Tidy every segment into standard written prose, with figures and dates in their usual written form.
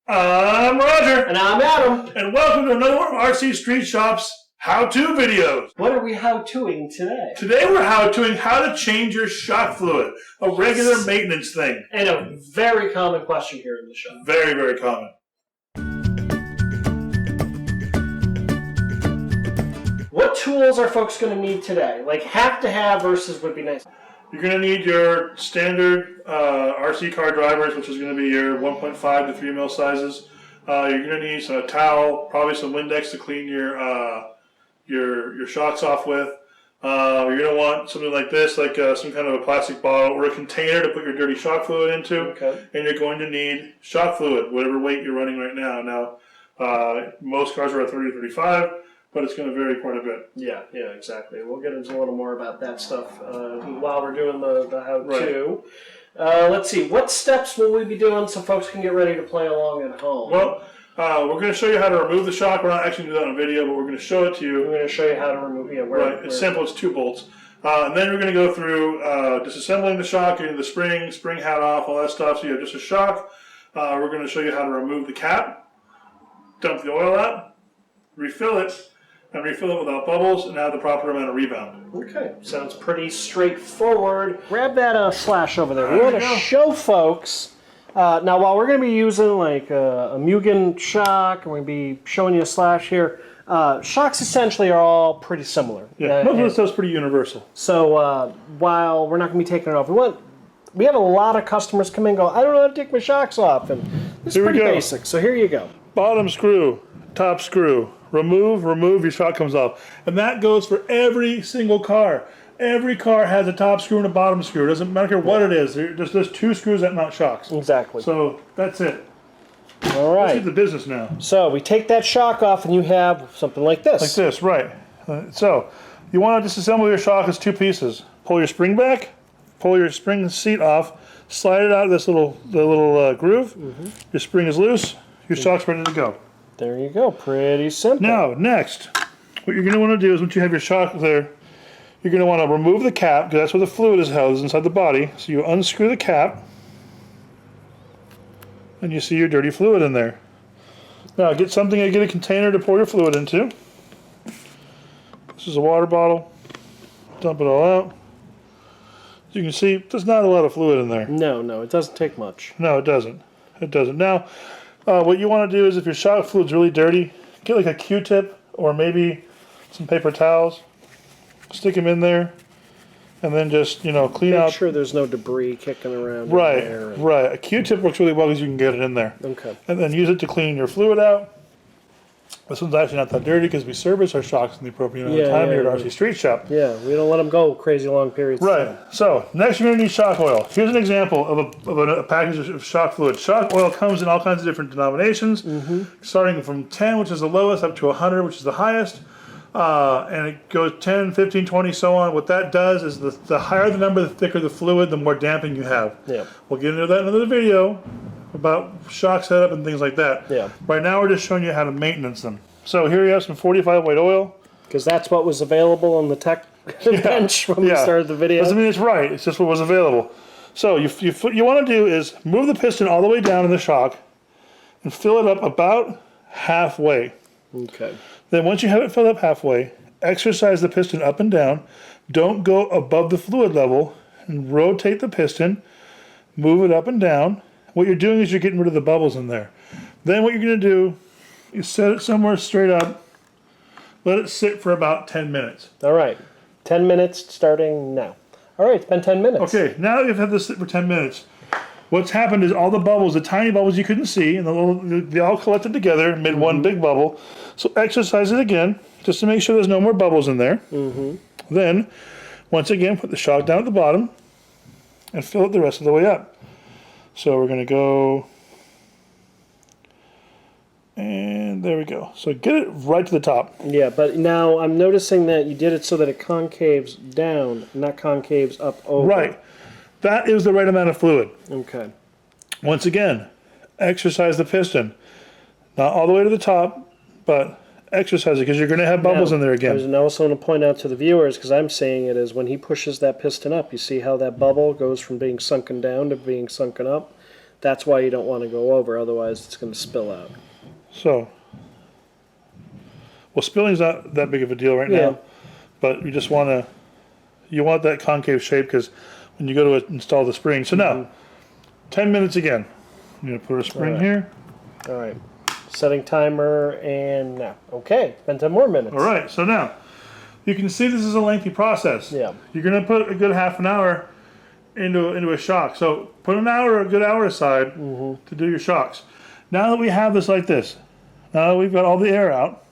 I'm Roger. And I'm Adam. And welcome to another one of RC Street Shop's how-to videos. What are we how-toing today? Today we're how-toing how to change your shock fluid. A regular maintenance thing. And a very common question here in the shop. Very, very common. What tools are folks going to need today? Like have to have versus would be nice. You're going to need your standard RC car drivers, which is going to be your 1.5 to 3 mil sizes. You're going to need a towel, probably some Windex to clean your shocks off with. You're going to want something like this, like some kind of a plastic bottle or a container to put your dirty shock fluid into. Okay. And you're going to need shock fluid, whatever weight you're running right now. Now, most cars are at 30 to 35. But it's going to vary quite a bit. Yeah, exactly. We'll get into a little more about that stuff while we're doing the how-to. Right. Let's see. What steps will we be doing so folks can get ready to play along at home? Well, we're going to show you how to remove the shock. We're not actually going to do that on video, but we're going to show it to you. We're going to show you how to remove it. Right. It's simple. It's 2 bolts. And then we're going to go through disassembling the shock, getting the spring hat off, all that stuff. So you have just a shock. We're going to show you how to remove the cap, dump the oil out, refill it, and refill it without bubbles, and add the proper amount of rebound. Okay, sounds pretty straightforward. Grab that slash over there. We want to show folks, now while we're going to be using like a Mugen shock, and we're going to be showing you a slash here, shocks essentially are all pretty similar. Yeah, most of this stuff's pretty universal. So while we're not going to be taking it off, we have a lot of customers come in and go, I don't know how to take my shocks off, and this is pretty basic, so here you go. Bottom screw, top screw. Remove, your shock comes off. And that goes for every single car. Every car has a top screw and a bottom screw. It doesn't matter what it is. There's 2 screws that not shocks. Exactly. So that's it. All right. Let's get the business now. So we take that shock off and you have something like this. Like this, right. So you want to disassemble your shock as 2 pieces. Pull your spring back, pull your spring seat off, slide it out of this little groove. Mm-hmm. Your spring is loose, your shock's ready to go. There you go. Pretty simple. Now, next, what you're going to want to do is once you have your shock there, you're going to want to remove the cap, because that's where the fluid is held, is inside the body. So you unscrew the cap, and you see your dirty fluid in there. Now, get a container to pour your fluid into. This is a water bottle. Dump it all out. As you can see, there's not a lot of fluid in there. No, it doesn't take much. No, it doesn't. It doesn't. Now, what you want to do is if your shock fluid's really dirty, get like a Q-tip or maybe some paper towels, stick them in there, and then just, clean out. Make sure there's no debris kicking around. Right. A Q-tip works really well because you can get it in there. Okay. And then use it to clean your fluid out. This one's actually not that dirty because we service our shocks in the appropriate amount of time here at RC Street Shop. Yeah, we don't let them go crazy long periods. Right. So next you're going to need shock oil. Here's an example of a package of shock fluid. Shock oil comes in all kinds of different denominations, starting from 10, which is the lowest, up to 100, which is the highest. And it goes 10, 15, 20, so on. What that does is the higher the number, the thicker the fluid, the more damping you have. Yeah. We'll get into that in another video about shock setup and things like that. Yeah. Right now we're just showing you how to maintenance them. So here you have some 45 weight oil. Because that's what was available on the tech bench when we started the video. Doesn't mean it's right. It's just what was available. So what you want to do is move the piston all the way down in the shock and fill it up about halfway. Okay. Then once you have it filled up halfway, exercise the piston up and down. Don't go above the fluid level, and rotate the piston. Move it up and down. What you're doing is you're getting rid of the bubbles in there. Then what you're going to do, you set it somewhere straight up. Let it sit for about 10 minutes. All right. 10 minutes starting now. All right, it's been 10 minutes. Okay, now that you've had this sit for 10 minutes, what's happened is all the bubbles, the tiny bubbles you couldn't see, and they all collected together and made one big bubble. So exercise it again, just to make sure there's no more bubbles in there. Then, once again, put the shock down at the bottom and fill it the rest of the way up. So we're going to go, and there we go. So get it right to the top. Yeah, but now I'm noticing that you did it so that it concaves down, not concaves up over. Right. That is the right amount of fluid. Okay. Once again, exercise the piston. Not all the way to the top, but exercise it because you're going to have bubbles in there again. I was also going to point out to the viewers, because I'm seeing it, is when he pushes that piston up, you see how that bubble goes from being sunken down to being sunken up? That's why you don't want to go over, otherwise it's going to spill out. So, well, spilling's not that big of a deal right now, but you just want to, you want that concave shape because when you go to install the spring. So now, 10 minutes again. I'm going to put a spring here. All right. Setting timer and now. Okay, been 10 more minutes. All right, so now, you can see this is a lengthy process. Yeah. You're going to put a good half an hour into a shock. So put a good hour aside to do your shocks. Now that we have this like this, now that we've got all the air out,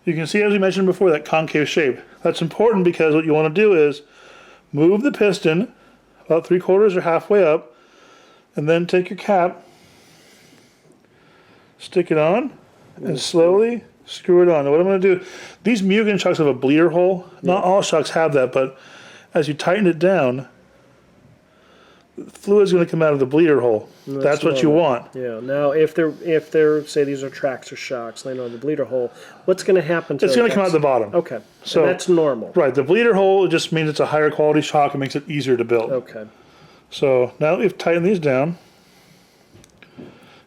you can see, as we mentioned before, that concave shape. That's important because what you want to do is move the piston about 3/4 or halfway up, and then take your cap, stick it on, and slowly screw it on. Now what I'm going to do, these Mugen shocks have a bleeder hole. Not all shocks have that, but as you tighten it down, fluid's going to come out of the bleeder hole. That's what you want. Yeah. Now, if they're say these are tracks or shocks, they know the bleeder hole. What's going to happen to it? It's going to come out the bottom. Okay. So and that's normal. Right. The bleeder hole just means it's a higher quality shock. It makes it easier to build. Okay. So now that we've tightened these down,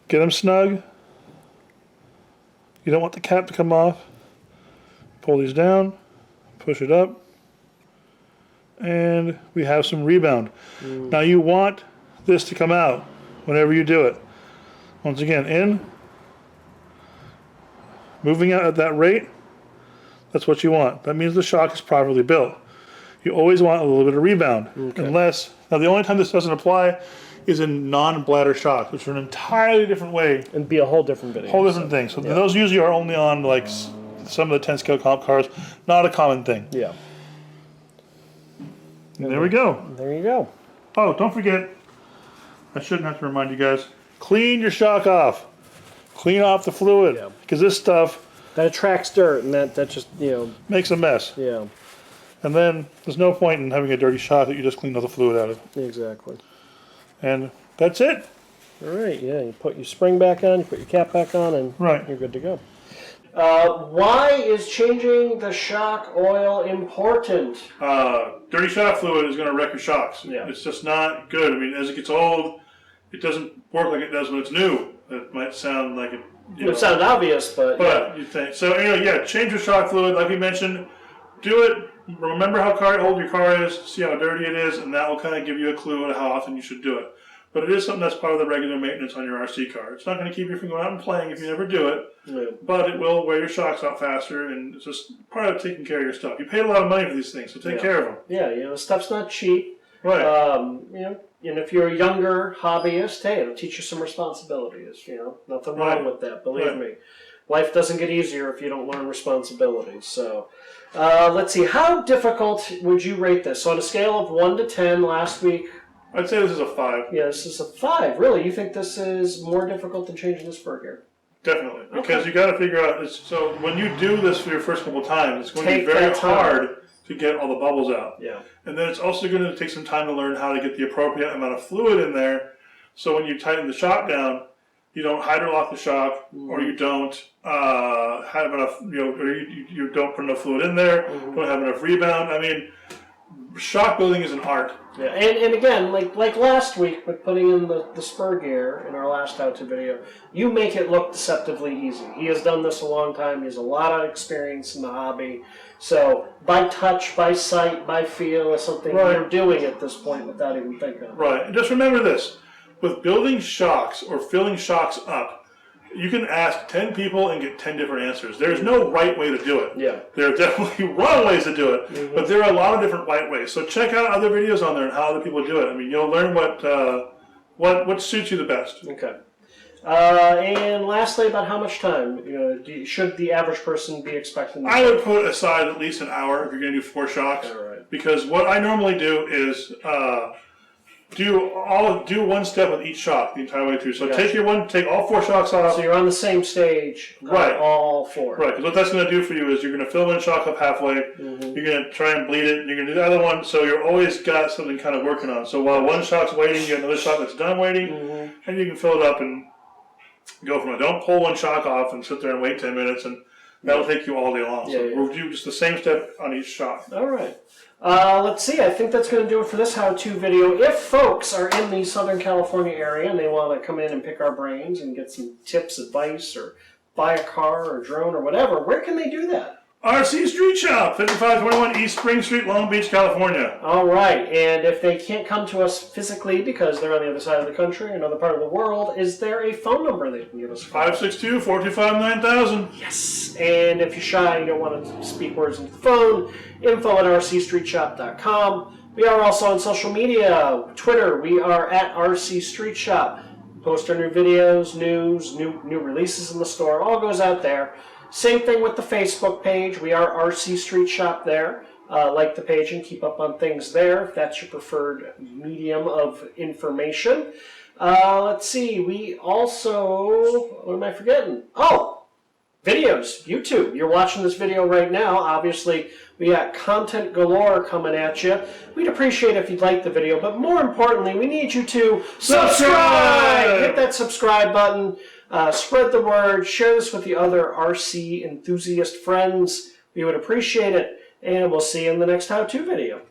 get them snug. You don't want the cap to come off. Pull these down, push it up, and we have some rebound. Now you want this to come out whenever you do it. Once again, in, moving out at that rate, that's what you want. That means the shock is properly built. You always want a little bit of rebound. Unless, now the only time this doesn't apply is in non-bladder shocks, which are an entirely different way. And be a whole different video. Whole different thing. So those usually are only on like some of the 10-scale comp cars. Not a common thing. Yeah. And there we go. There you go. Oh, don't forget, I shouldn't have to remind you guys, clean your shock off. Clean off the fluid. Yeah. Because this stuff that attracts dirt, and that just, makes a mess. Yeah. And then there's no point in having a dirty shock that you just cleaned all the fluid out of. Exactly. And that's it. All right, yeah, you put your spring back on, you put your cap back on, and you're good to go. Why is changing the shock oil important? Dirty shock fluid is going to wreck your shocks. Yeah. It's just not good. I mean, as it gets old, it doesn't work like it does when it's new. It might sound like it. It sounds obvious, but you think so. Change your shock fluid, like we mentioned. Do it. Remember how old your car is. See how dirty it is, and that will kind of give you a clue on how often you should do it. But it is something that's part of the regular maintenance on your RC car. It's not going to keep you from going out and playing if you never do it, but it will wear your shocks out faster, and it's just part of taking care of your stuff. You paid a lot of money for these things, so take care of them. Yeah, stuff's not cheap. Right. And if you're a younger hobbyist, hey, it'll teach you some responsibilities. Nothing wrong with that. Believe me, life doesn't get easier if you don't learn responsibilities. So, let's see. How difficult would you rate this? So, on a scale of 1 to 10, last week. I'd say this is a 5. Yeah, this is a 5. Really? You think this is more difficult than changing the spur gear? Definitely. Because you got to figure out, so when you do this for your first couple times, it's going to be very hard to get all the bubbles out. Yeah. And then it's also going to take some time to learn how to get the appropriate amount of fluid in there. So when you tighten the shock down, you don't hydrolock the shock, or you don't have enough, or you don't put enough fluid in there, don't have enough rebound. I mean, shock building is an art. Yeah, and again, like last week with putting in the spur gear in our last how-to video, you make it look deceptively easy. He has done this a long time. He has a lot of experience in the hobby. So by touch, by sight, by feel is something you're doing at this point without even thinking. Right. And just remember this. With building shocks or filling shocks up, you can ask 10 people and get 10 different answers. There's no right way to do it. Yeah. There are definitely wrong ways to do it, but there are a lot of different right ways. So check out other videos on there and how other people do it. I mean, you'll learn what suits you the best. Okay. And lastly, about how much time should the average person be expecting? I would put aside at least an hour if you're going to do 4 shocks. All right. Because what I normally do is do one step with each shock the entire way through. So take all 4 shocks off. So you're on the same stage, all 4. Right, because what that's going to do for you is you're going to fill one shock up halfway, you're going to try and bleed it, and you're going to do the other one, so you're always got something kind of working on. So while one shock's waiting, you have another shock that's done waiting, and you can fill it up and go from it. Don't pull one shock off and sit there and wait 10 minutes and That'll take you all day long. So Yeah. we'll do just the same step on each shot. All right. Let's see. I think that's going to do it for this how-to video. If folks are in the Southern California area and they want to come in and pick our brains and get some tips, advice, or buy a car or drone or whatever, where can they do that? RC Street Shop, 5521 East Spring Street, Long Beach, California. All right. And if they can't come to us physically because they're on the other side of the country, another part of the world, is there a phone number they can give us? 562-425-9000. Yes. And if you're shy, you don't want to speak words into the phone, info@rcstreetshop.com. We are also on social media. Twitter, we are at RC Street Shop. Post our new videos, news, new releases in the store. All goes out there. Same thing with the Facebook page. We are RC Street Shop there. Like the page and keep up on things there if that's your preferred medium of information. Let's see. We also, what am I forgetting? Oh, videos, YouTube. You're watching this video right now. Obviously, we got content galore coming at you. We'd appreciate if you'd like the video, but more importantly, we need you to subscribe! Hit that subscribe button. Spread the word. Share this with the other RC enthusiast friends. We would appreciate it. And we'll see you in the next how-to video.